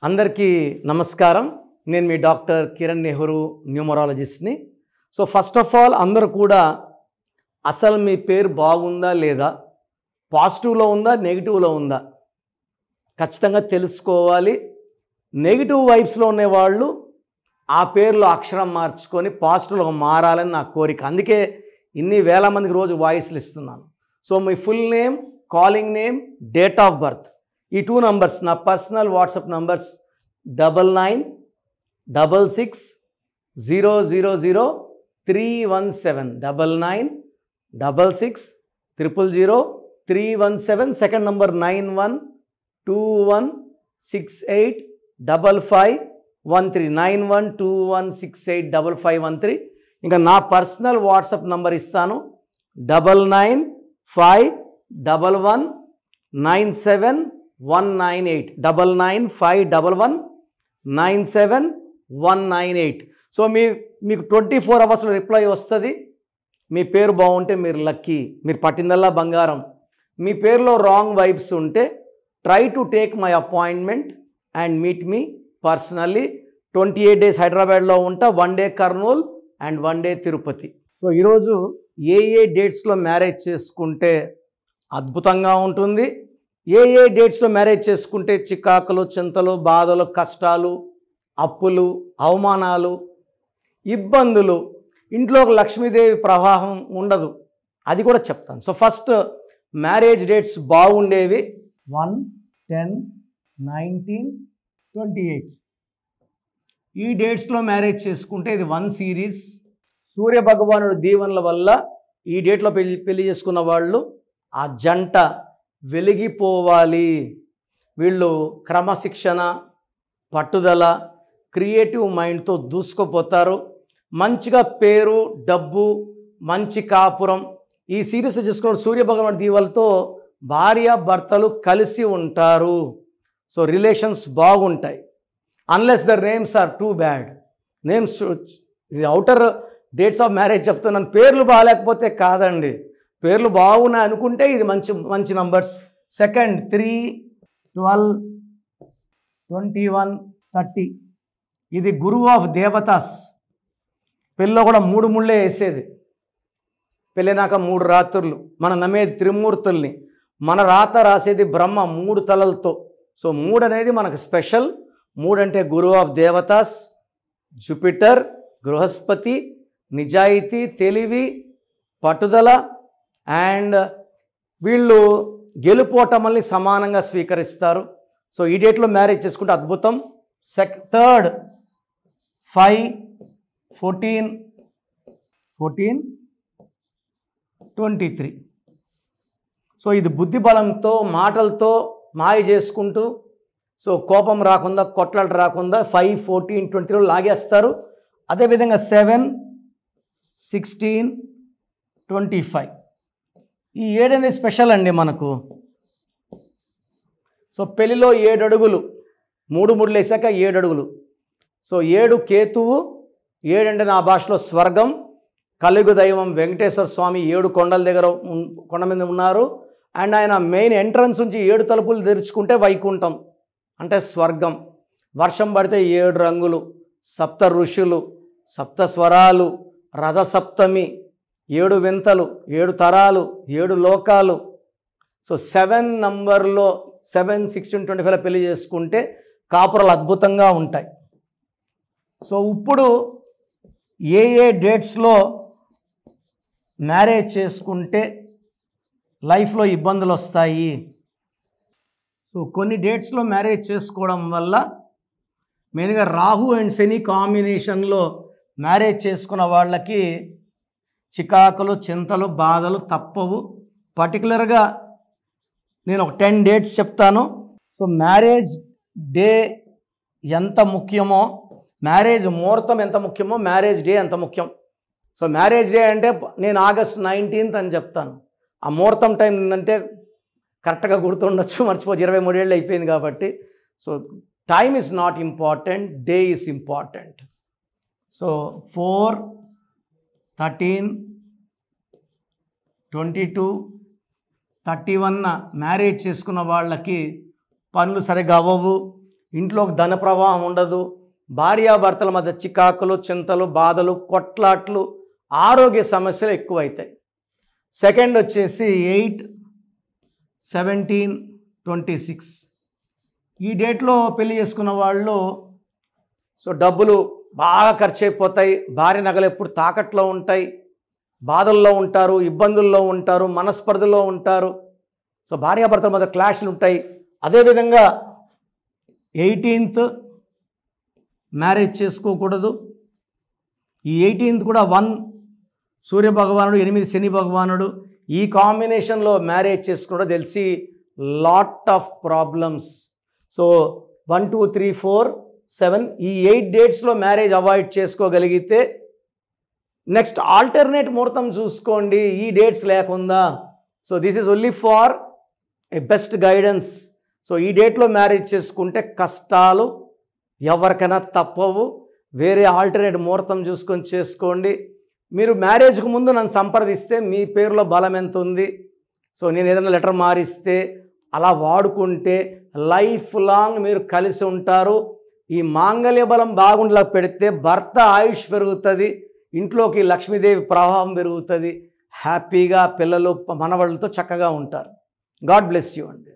అందరికీ నమస్కారం. నేను మీ డాక్టర్ కిరణ్ నెహ్రూ, న్యూమరాలజిస్ట్ని. సో ఫస్ట్ ఆఫ్ ఆల్ అందరూ కూడా అసలు మీ పేరు బాగుందా లేదా, పాజిటివ్లో ఉందా నెగిటివ్లో ఉందా ఖచ్చితంగా తెలుసుకోవాలి. నెగిటివ్ వైబ్స్లో ఉండేవాళ్ళు ఆ పేరులో అక్షరం మార్చుకొని పాజిటివ్లో మారాలని నా కోరిక. అందుకే ఇన్ని వేల మందికి రోజు వాయిస్లు ఇస్తున్నాను. So me full name, calling name, date of birth, ఈ 2 నంబర్స్ నా personal WhatsApp numbers 9966000317 9966000317. Second number 9121685513 9121685513. ఇంకా నా పర్సనల్ వాట్సాప్ నంబర్ ఇస్తాను 9951197198 9951197198. సో మీకు 24 అవర్స్లో రిప్లై వస్తుంది. మీ పేరు బాగుంటే మీరు లక్కీ, మీరు పట్టిందల్లా బంగారం. మీ పేరులో రాంగ్ వైబ్స్ ఉంటే try to take my appointment and meet me personally. 28 days హైదరాబాద్లో ఉంటా, 1 day Kurnool and 1 day Tirupati. So ఈరోజు ఏ డేట్స్లో మ్యారేజ్ చేసుకుంటే అద్భుతంగా ఉంటుంది, ఏ డేట్స్లో మ్యారేజ్ చేసుకుంటే చికాకులు, చింతలు, బాధలు, కష్టాలు, అప్పులు, అవమానాలు, ఇబ్బందులు, ఇంట్లో ఒక లక్ష్మీదేవి ప్రవాహం ఉండదు, అది కూడా చెప్తాను. సో ఫస్ట్ మ్యారేజ్ డేట్స్ బాగుండేవి 1, 10, 19, 28. ఈ డేట్స్లో మ్యారేజ్ చేసుకుంటే ఇది 1 సిరీస్. సూర్య భగవానుడు దీవెనల వల్ల ఈ డేట్లో పెళ్లి చేసుకున్న వాళ్ళు ఆ జంట వెలిగిపోవాలి. వీళ్ళు క్రమశిక్షణ, పట్టుదల, క్రియేటివ్ మైండ్తో దూసుకుపోతారు. మంచిగా పేరు, డబ్బు, మంచి కాపురం. ఈ సిరీస్ చూసుకున్న సూర్య భగవానుడి దీవెనలతో భార్య భర్తలు కలిసి ఉంటారు. సో రిలేషన్స్ బాగుంటాయి. Unless the names are too bad. Names ఇది అవుటర్ డేట్స్ ఆఫ్ మ్యారేజ్ చెప్తున్నాను. పేర్లు బాగాలేకపోతే కాదండి, పేర్లు బాగున్నాయి అనుకుంటే ఇది మంచి నంబర్స్. సెకండ్ 3, 12, 21, 30. ఇది గురువు ఆఫ్ దేవతాస్. పెళ్ళిలో కూడా 3 ముళ్ళే వేసేది. పెళ్ళినాక 3 రాత్రులు. మనం నమ్మేది త్రిమూర్తుల్ని, మన రాత రాసేది బ్రహ్మ 3 తలలతో. సో 3 అనేది మనకు స్పెషల్. 3 అంటే గురువు ఆఫ్ దేవతాస్, జూపిటర్, బృహస్పతి, నిజాయితీ, తెలివి, పట్టుదల. అండ్ వీళ్ళు గెలుపోటమల్ని సమానంగా స్వీకరిస్తారు. సో ఈ డేట్లో మ్యారేజ్ చేసుకుంటే అద్భుతం. థర్డ్ 5, 14, 23. సో ఇది బుద్ధి బలంతో, మాటలతో మాయ చేసుకుంటూ, సో కోపం రాకుండా, కొట్లాట రాకుండా 5, 14, 23 లాగేస్తారు. అదేవిధంగా 7, 16, 25. ఈ 7 అనేది స్పెషల్ అండి మనకు. సో పెళ్ళిలో 7 అడుగులు, 3 ముళ్ళు వేసాక 7 అడుగులు. సో 7 కేతువు. 7 అంటే నా భాషలో స్వర్గం. కలియుగ దైవం వెంకటేశ్వర స్వామి 7 కొండల దగ్గర కొండ మీద ఉన్నారు. అండ్ ఆయన మెయిన్ ఎంట్రన్స్ నుంచి 7 తలుపులు తెరుచుకుంటే వైకుంఠం అంటే స్వర్గం. వర్షం పడితే 7 రంగులు, 7 ఋషులు, 7 స్వరాలు, రథసప్తమి, 7 వింతలు, 7 తరాలు, 7 లోకాలు. సో 7 నంబర్లో 7, 16, 25 పెళ్లి చేసుకుంటే కాపురాలు అద్భుతంగా ఉంటాయి. సో ఇప్పుడు ఏ డేట్స్లో మ్యారేజ్ చేసుకుంటే లైఫ్లో ఇబ్బందులు వస్తాయి. సో కొన్ని డేట్స్లో మ్యారేజ్ చేసుకోవడం వల్ల మెయిన్గా రాహు అండ్ శని కాంబినేషన్లో మ్యారేజ్ చేసుకున్న వాళ్ళకి చికాకులు, చింతలు, బాధలు తప్పవు. పర్టికులర్గా నేను ఒక 10 డేట్స్ చెప్తాను. సో మ్యారేజ్ డే ఎంత ముఖ్యమో, మ్యారేజ్ ముహూర్తం ఎంత ముఖ్యమో, మ్యారేజ్ డే ఎంత ముఖ్యం. సో మ్యారేజ్ డే అంటే నేను August 19th అని చెప్తాను. ఆ ముహూర్తం టైం ఏంటంటే కరెక్ట్గా గుర్తుండొచ్చు, మర్చిపోతే 23 ఏళ్ళు అయిపోయింది కాబట్టి. So time is not important, day is important. So 4, 13, 22, 31 marriage చేసుకున్న వాళ్ళకి పనులు సరిగా అవ్వవు, ఇంట్లోకి ధన ప్రవాహం ఉండదు, భార్యాభర్తల మధ్య చికాకులు, చింతలు, బాధలు, కొట్లాట్లు, ఆరోగ్య సమస్యలు ఎక్కువైతాయి. సెకండ్ వచ్చేసి 8, 17, 26 ఈ డేట్లో పెళ్లి చేసుకున్న వాళ్ళు సో డబ్బులు బాగా ఖర్చు అయిపోతాయి, భార్య నగలు ఎప్పుడు తాకట్లో ఉంటాయి, బాధల్లో ఉంటారు, ఇబ్బందుల్లో ఉంటారు, మనస్పర్ధలో ఉంటారు. సో భార్యాభర్తల మధ్య క్లాష్లు ఉంటాయి. అదేవిధంగా 18th మ్యారేజ్ చేసుకోకూడదు. ఈ 18th కూడా 1 సూర్యభగవానుడు, 8 శని భగవానుడు, ఈ కాంబినేషన్లో మ్యారేజ్ చేసుకోవడం తెలిసి లాట్ ఆఫ్ ప్రాబ్లమ్స్. సో 1, 2, 3, 4, 7 ఈ 8 డేట్స్లో మ్యారేజ్ అవాయిడ్ చేసుకోగలిగితే నెక్స్ట్ ఆల్టర్నేట్ ముహూర్తం చూసుకోండి, ఈ డేట్స్ లేకుండా. So this is only for A best guidance. So ఈ డేట్లో మ్యారేజ్ చేసుకుంటే కష్టాలు ఎవరికైనా తప్పవు. వేరే ఆల్టర్నేట్ ముహూర్తం చూసుకొని చేసుకోండి. మీరు మ్యారేజ్కు ముందు నన్ను సంప్రదిస్తే మీ పేరులో బలం ఎంత ఉంది, సో నేను ఏదైనా లెటర్ మారిస్తే అలా వాడుకుంటే లైఫ్ లాంగ్ మీరు కలిసి ఉంటారు. ఈ మాంగళ్య బలం బాగుండలా పెడితే భర్త ఆయుష్ పెరుగుతుంది, ఇంట్లోకి లక్ష్మీదేవి ప్రభావం పెరుగుతుంది, హ్యాపీగా పిల్లలు మనవళ్ళతో చక్కగా ఉంటారు. గాడ్ బ్లెస్ యూ అండి.